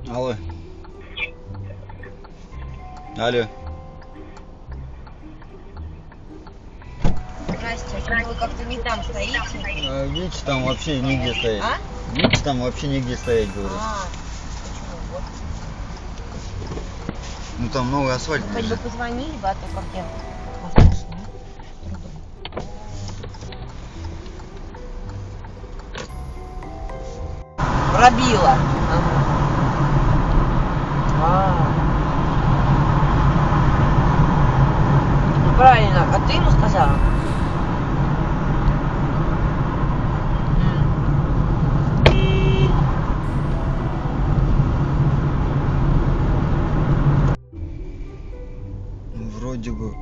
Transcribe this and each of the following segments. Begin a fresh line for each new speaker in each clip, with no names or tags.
Алло. Алло.
Здрасте, вы как-то не там стоите?
Видите, там вообще нигде стоять.
А?
Видите, там вообще нигде стоять, говорю.
Почему? Вот.
Ну там новый асфальт.
Хоть бы позвонили бы, а то как я вас нашла. Пробила. Правильно, а ты ему сказала?
Вроде бы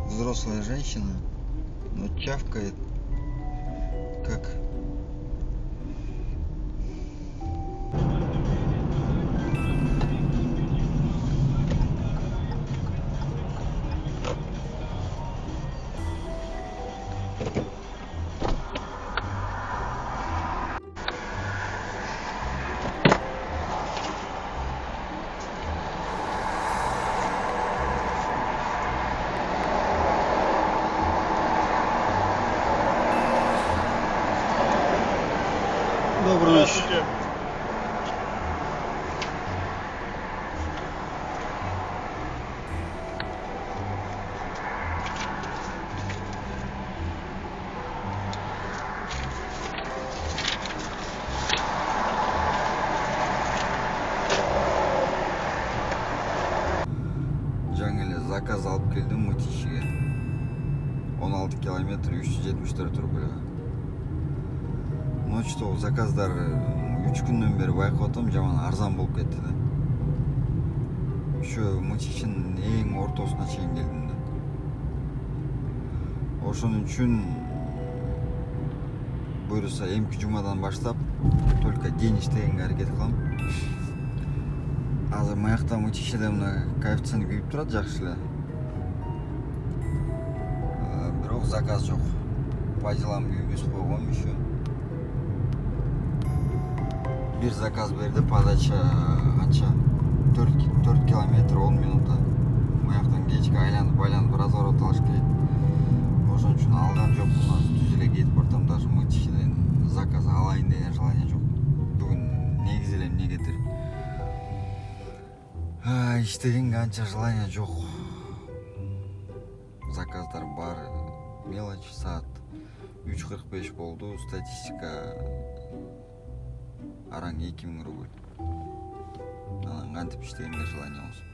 взрослая женщина, но чавкает как... Добрый вечер. Жаңа эле заказ алып келдим Мытищиге. 16 километр 374 рубльга. Ночтогу заказдар 3 күндөн бери байкап атам, жаман арзан болуп кетти да. Ошо Мытищинин эң ортосуна чейин келдим да. Ошон үчүн буюрса эмки жумадан баштап только день иштегенге аракет кылам. Азыр маякта Мытищиде мына коэффициент күйүп турат жакшы эле. Бирок заказ жок. По делам күйгүзүп койгом еще. Bir заказ берди, подача канча 4 километр 10 минутта. Маяктан кечке айланып разворот алыш керек. Ошон үчүн алган жокмун. Түз эле кетип бартам, даже Мытищиден заказ алайын деген желание жок. Бүгүн негизи эле эмнегедир иштегенге анча желание жок. Заказдар бар, мелочь. Саат 3:45 болду. Статистика араң 2000 рубль. Анан кантип иштегенге желание болсун.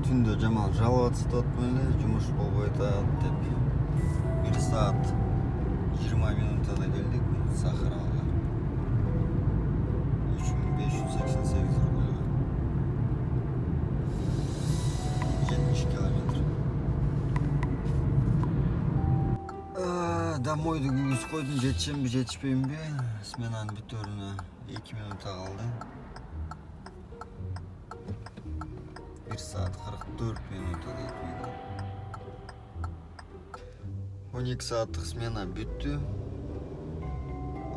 Түндө жамал жалып атышты эле, жумуш болбой атат деп. 1 саат 20 минутада келдик Сахаралга. 3588 рубль. 70 километр. Домойду күйгүзүп койдум, жетишемби жетишпеймби? Сменанын бүтөрүнө 2 минутта калды. 1 саат 44 минута дейт үйгө. 12 сааттык смена бүттү.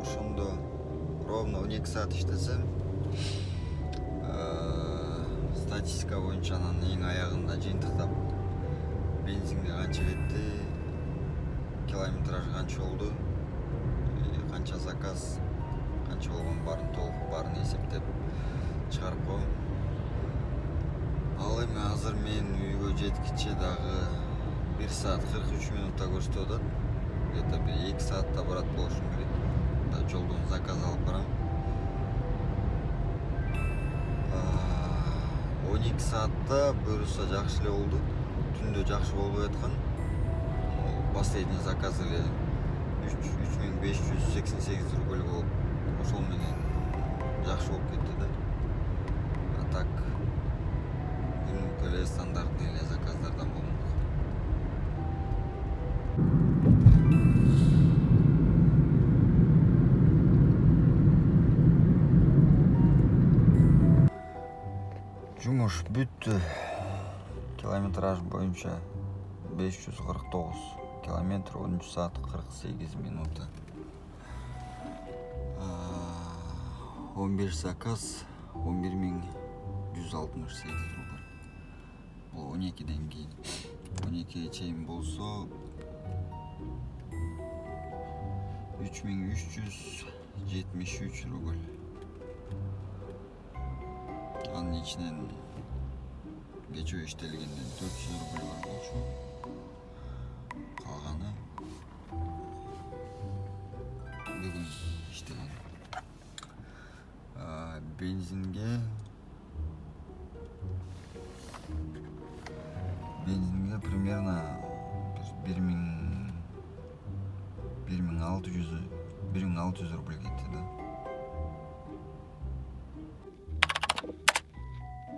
Ошондо ровно 12 саат иштесем, статистика боюнча анан эң аягында жыйынтыктап бензинге канча кетти, километраж канча болду, канча заказ, канча болгон баарын эсептеп чыгарып коем. Ал эми азыр мен үйгө жеткиче дагы 1 саат 43 минутта көрсөтүп атат. Где-то 2 саатта барат болушум керек. Да жолдон заказ алып барам. 12 саатта буюрса жакшы эле болду. Түндө жакшы болбой аткан. Последний заказ эле 3588 рубль болуп, ошол менен жакшы болуп кетти да. А так күнүмкө эле стандартный эле заказдардан болмок. Жумуш бүттү. Километраж боюнча 549 километр 13 саат 48 минута. 15 заказ 11.168 рубль. Бұл 12-ден кейін. 12-ге чейін болса 3.373 рубль. Анын içінен кече иштелгенден 400 рубль бар болчу. Калганы бүгүн иштеген. Бензинге 1600 рубль кетти да.